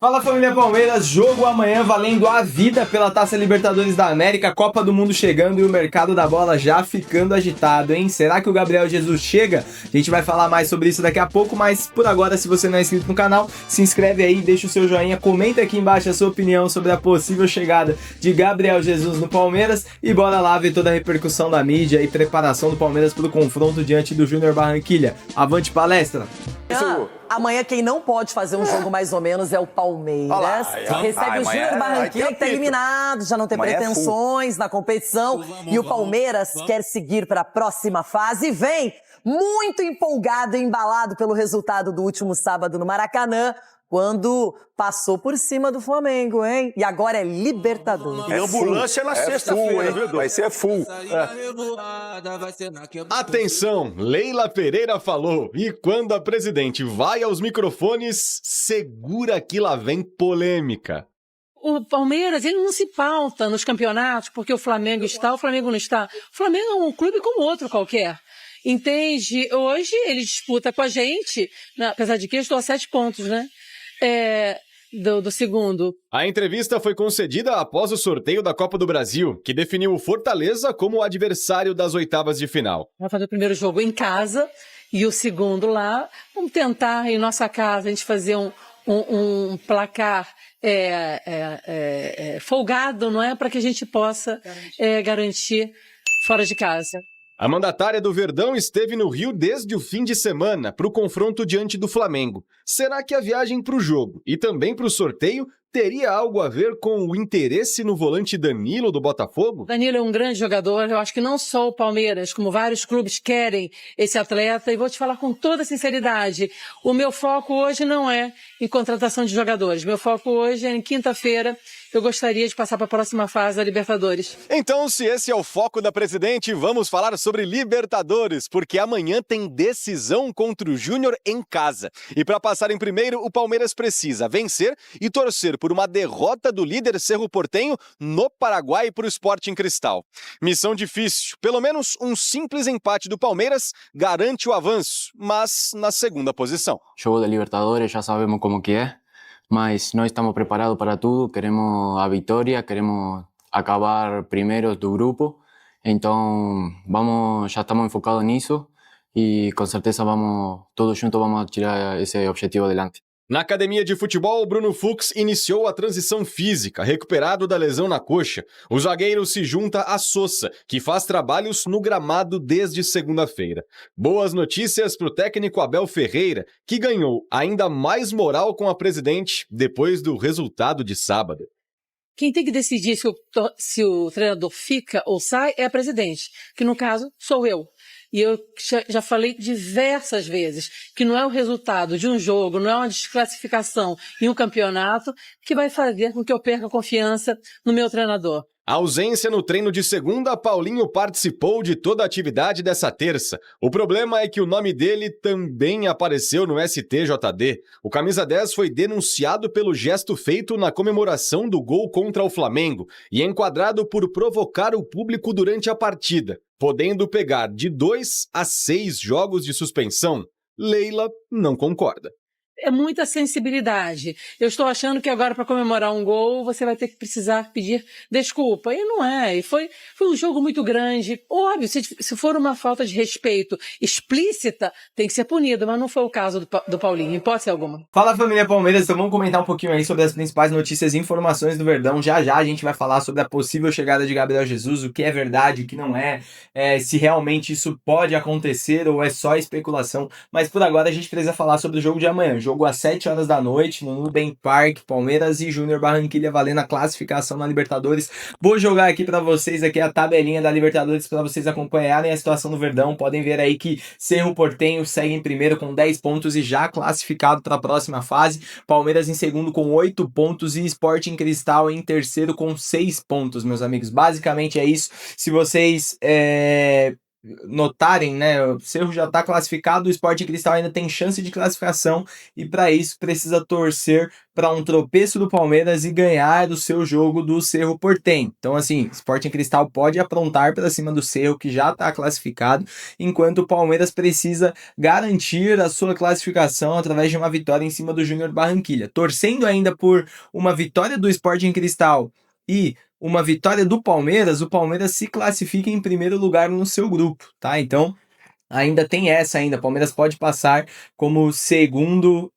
Fala, família Palmeiras, jogo amanhã valendo a vida pela Taça Libertadores da América, Copa do Mundo chegando e o mercado da bola já ficando agitado, hein? Será que o Gabriel Jesus chega? A gente vai falar mais sobre isso daqui a pouco, mas por agora, se você não é inscrito no canal, se inscreve aí, deixa o seu joinha, comenta aqui embaixo a sua opinião sobre a possível chegada de Gabriel Jesus no Palmeiras e bora lá ver toda a repercussão da mídia e preparação do Palmeiras para o confronto diante do Júnior Barranquilla. Avante palestra! Amanhã quem não pode fazer um jogo mais ou menos é o Palmeiras. Recebe o Júnior Barranquilla, que está eliminado, já não tem pretensões na competição. E o Palmeiras quer seguir para a próxima fase e vem muito empolgado e embalado pelo resultado do último sábado no Maracanã, quando passou por cima do Flamengo, hein? E agora é Libertadores. É ambulância na sexta-feira, viu, vai ser full. Atenção, Leila Pereira falou. E quando a presidente vai aos microfones, segura que lá vem polêmica. O Palmeiras, ele não se pauta nos campeonatos porque o Flamengo está, o Flamengo não está. O Flamengo é um clube como outro qualquer. Entende? Hoje ele disputa com a gente, apesar de que eu estou a 7 pontos, né? Do segundo. A entrevista foi concedida após o sorteio da Copa do Brasil, que definiu o Fortaleza como o adversário das oitavas de final. Vai fazer o primeiro jogo em casa e o segundo lá. Vamos tentar, em nossa casa, a gente fazer um placar folgado, não é? Para que a gente possa garantir fora de casa. A mandatária do Verdão esteve no Rio desde o fim de semana para o confronto diante do Flamengo. Será que a viagem para o jogo e também para o sorteio teria algo a ver com o interesse no volante Danilo do Botafogo? Danilo é um grande jogador, eu acho que não só o Palmeiras, como vários clubes querem esse atleta, e vou te falar com toda sinceridade, o meu foco hoje não é em contratação de jogadores, meu foco hoje é em quinta-feira, eu gostaria de passar para a próxima fase da Libertadores. Então, se esse é o foco da presidente, vamos falar sobre Libertadores, porque amanhã tem decisão contra o Júnior em casa. E para passar em primeiro, o Palmeiras precisa vencer e torcer por uma derrota do líder Cerro Porteño no Paraguai para o Sporting Cristal. Missão difícil, pelo menos um simples empate do Palmeiras garante o avanço, mas na segunda posição. Jogo da Libertadores, já sabemos como que é. Mas nós estamos preparados para tudo, queremos a vitória, queremos acabar primeiros do grupo, então já estamos enfocados nisso e com certeza todos juntos vamos tirar esse objetivo adelante. Na academia de futebol, Bruno Fux iniciou a transição física, recuperado da lesão na coxa. O zagueiro se junta a Sosa, que faz trabalhos no gramado desde segunda-feira. Boas notícias para o técnico Abel Ferreira, que ganhou ainda mais moral com a presidente depois do resultado de sábado. Quem tem que decidir se o treinador fica ou sai é a presidente, que no caso sou eu. E eu já falei diversas vezes que não é o resultado de um jogo, não é uma desclassificação em um campeonato que vai fazer com que eu perca a confiança no meu treinador. A ausência no treino de segunda, Paulinho participou de toda a atividade dessa terça. O problema é que o nome dele também apareceu no STJD. O camisa 10 foi denunciado pelo gesto feito na comemoração do gol contra o Flamengo e enquadrado por provocar o público durante a partida, podendo pegar de 2 a 6 jogos de suspensão. Leila não concorda. É muita sensibilidade. Eu estou achando que agora, para comemorar um gol, você vai ter que precisar pedir desculpa. E não é. E foi um jogo muito grande. Óbvio, se for uma falta de respeito explícita, tem que ser punido, mas não foi o caso do Paulinho, em hipótese alguma. Fala, família Palmeiras, então vamos comentar um pouquinho aí sobre as principais notícias e informações do Verdão. Já a gente vai falar sobre a possível chegada de Gabriel Jesus, o que é verdade, o que não é, se realmente isso pode acontecer ou é só especulação. Mas por agora a gente precisa falar sobre o jogo de amanhã. Jogo às 7 horas da noite no Nubank Park, Palmeiras e Júnior Barranquilla valendo a classificação na Libertadores. Vou jogar aqui para vocês aqui a tabelinha da Libertadores para vocês acompanharem a situação do Verdão. Podem ver aí que Cerro Porteño segue em primeiro com 10 pontos e já classificado para a próxima fase. Palmeiras em segundo com 8 pontos e Sporting Cristal em terceiro com 6 pontos, meus amigos. Basicamente é isso. Se vocês notarem, né, o Cerro já está classificado, o Sporting Cristal ainda tem chance de classificação e para isso precisa torcer para um tropeço do Palmeiras e ganhar o seu jogo do Cerro Porteño. Então assim, Sporting Cristal pode aprontar para cima do Cerro que já está classificado, enquanto o Palmeiras precisa garantir a sua classificação através de uma vitória em cima do Júnior Barranquilla. Torcendo ainda por uma vitória do Sporting Cristal e uma vitória do Palmeiras, o Palmeiras se classifica em primeiro lugar no seu grupo, tá? Então, ainda tem essa ainda, o Palmeiras pode passar como segundo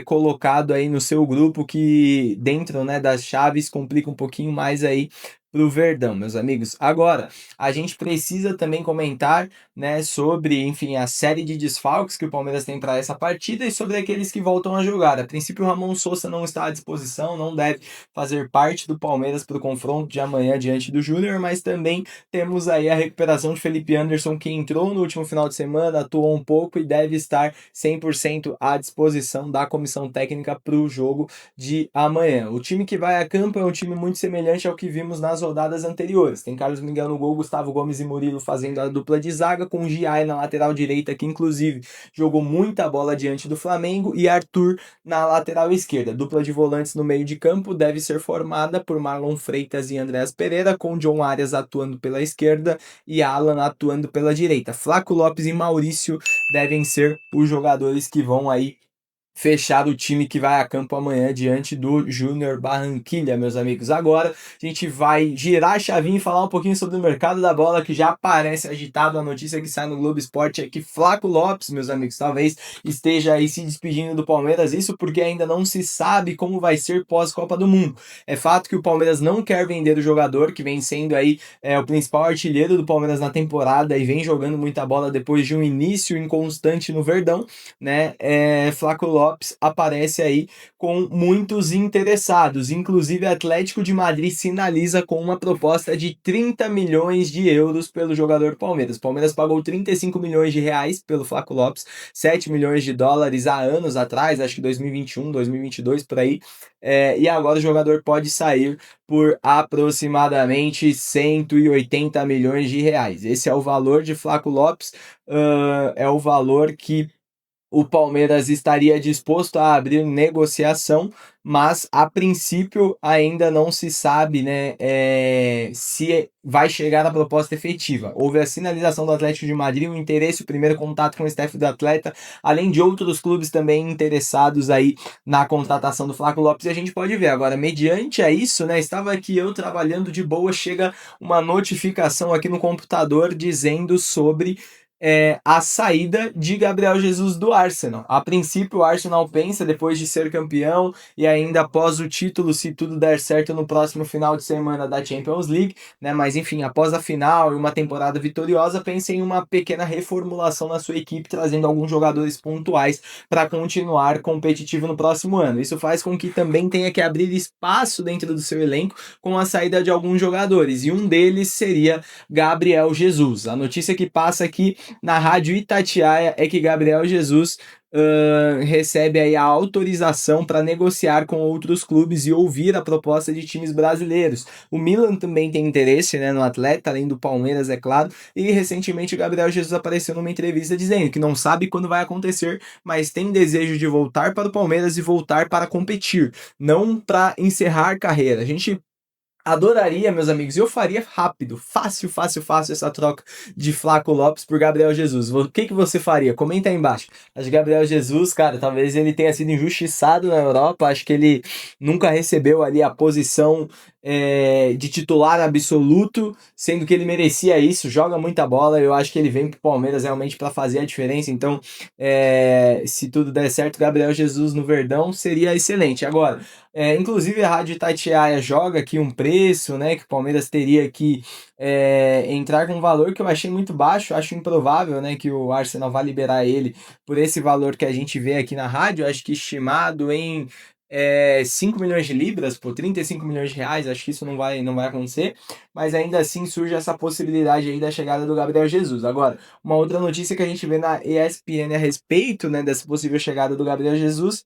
colocado aí no seu grupo, que dentro, né, das chaves complica um pouquinho mais aí pro Verdão, meus amigos. Agora, a gente precisa também comentar, né, sobre, enfim, a série de desfalques que o Palmeiras tem para essa partida e sobre aqueles que voltam a jogar. A princípio, o Ramon Sousa não está à disposição, não deve fazer parte do Palmeiras para o confronto de amanhã diante do Júnior, mas também temos aí a recuperação de Felipe Anderson, que entrou no último final de semana, atuou um pouco e deve estar 100% à disposição da comissão técnica para o jogo de amanhã. O time que vai a campo é um time muito semelhante ao que vimos nas rodadas anteriores. Tem Carlos Miguel no gol, Gustavo Gomes e Murilo fazendo a dupla de zaga, com Giai na lateral direita, que inclusive jogou muita bola diante do Flamengo, e Arthur na lateral esquerda. Dupla de volantes no meio de campo deve ser formada por Marlon Freitas e Andréas Pereira, com John Arias atuando pela esquerda e Alan atuando pela direita. Flaco Lopes e Maurício devem ser os jogadores que vão aí fechar o time que vai a campo amanhã diante do Júnior Barranquilla, meus amigos. Agora a gente vai girar a chavinha e falar um pouquinho sobre o mercado da bola, que já parece agitado. A notícia que sai no Globo Esporte é que Flaco Lopes, meus amigos, talvez esteja aí se despedindo do Palmeiras, isso porque ainda não se sabe como vai ser pós-Copa do Mundo. É fato que o Palmeiras não quer vender o jogador, que vem sendo aí o principal artilheiro do Palmeiras na temporada e vem jogando muita bola depois de um início inconstante no Verdão, né? Flaco Lopes aparece aí com muitos interessados, inclusive Atlético de Madrid sinaliza com uma proposta de 30 milhões de euros pelo jogador Palmeiras. O Palmeiras pagou 35 milhões de reais pelo Flaco Lopes, 7 milhões de dólares há anos atrás, acho que 2021, 2022, por aí, e agora o jogador pode sair por aproximadamente 180 milhões de reais. Esse é o valor de Flaco Lopes, é o valor que o Palmeiras estaria disposto a abrir negociação, mas a princípio ainda não se sabe, né, se vai chegar a proposta efetiva. Houve a sinalização do Atlético de Madrid, o interesse, o primeiro contato com o staff do atleta, além de outros clubes também interessados aí na contratação do Flaco Lopes, e a gente pode ver. Agora, mediante a isso, né, estava aqui eu trabalhando de boa, chega uma notificação aqui no computador dizendo sobre a saída de Gabriel Jesus do Arsenal. A princípio, o Arsenal pensa, depois de ser campeão e ainda após o título, se tudo der certo no próximo final de semana da Champions League, né? Mas enfim, após a final e uma temporada vitoriosa, pensa em uma pequena reformulação na sua equipe, trazendo alguns jogadores pontuais para continuar competitivo no próximo ano. Isso faz com que também tenha que abrir espaço dentro do seu elenco com a saída de alguns jogadores, e um deles seria Gabriel Jesus. A notícia que passa aqui na Rádio Itatiaia é que Gabriel Jesus recebe aí a autorização para negociar com outros clubes e ouvir a proposta de times brasileiros. O Milan também tem interesse, né, no atleta, além do Palmeiras, é claro, e recentemente o Gabriel Jesus apareceu numa entrevista dizendo que não sabe quando vai acontecer, mas tem desejo de voltar para o Palmeiras e voltar para competir, não para encerrar carreira. A gente adoraria, meus amigos, eu faria rápido, fácil essa troca de Flaco Lopes por Gabriel Jesus. O que você faria? Comenta aí embaixo. Acho que Gabriel Jesus, cara, talvez ele tenha sido injustiçado na Europa, acho que ele nunca recebeu ali a posição de titular absoluto, sendo que ele merecia isso, joga muita bola, eu acho que ele vem pro Palmeiras realmente para fazer a diferença, então se tudo der certo, Gabriel Jesus no Verdão seria excelente. Agora, inclusive a Rádio Itatiaia joga aqui um preço, né, que o Palmeiras teria que entrar com um valor que eu achei muito baixo, acho improvável, né, que o Arsenal vá liberar ele por esse valor que a gente vê aqui na rádio, acho que estimado em 5 milhões de libras, por 35 milhões de reais, acho que isso não vai acontecer, mas ainda assim surge essa possibilidade aí da chegada do Gabriel Jesus. Agora, uma outra notícia que a gente vê na ESPN a respeito, né, dessa possível chegada do Gabriel Jesus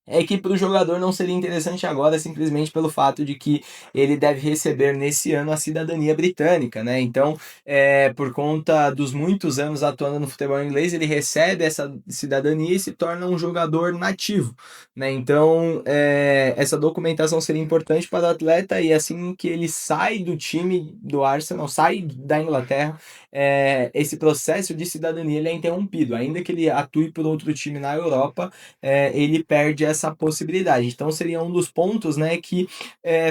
é que para o jogador não seria interessante agora simplesmente pelo fato de que ele deve receber nesse ano a cidadania britânica, né? Então, por conta dos muitos anos atuando no futebol inglês, ele recebe essa cidadania e se torna um jogador nativo, né? Então, essa documentação seria importante para o atleta e assim que ele sai do time do Arsenal, sai da Inglaterra, esse processo de cidadania ele é interrompido. Ainda que ele atue por outro time na Europa, ele perde essa possibilidade. Então seria um dos pontos, né, que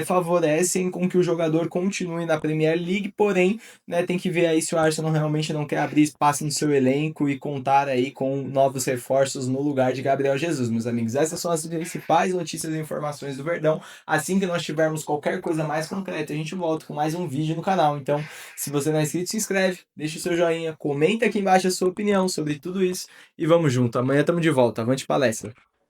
favorecem com que o jogador continue na Premier League, porém, né, tem que ver aí se o Arsenal realmente não quer abrir espaço no seu elenco e contar aí com novos reforços no lugar de Gabriel Jesus, meus amigos. Essas são as principais notícias e informações do Verdão. Assim que nós tivermos qualquer coisa mais concreta, a gente volta com mais um vídeo no canal. Então, se você não é inscrito, se inscreve, deixa o seu joinha, comenta aqui embaixo a sua opinião sobre tudo isso e vamos junto. Amanhã estamos de volta. Avante palestra!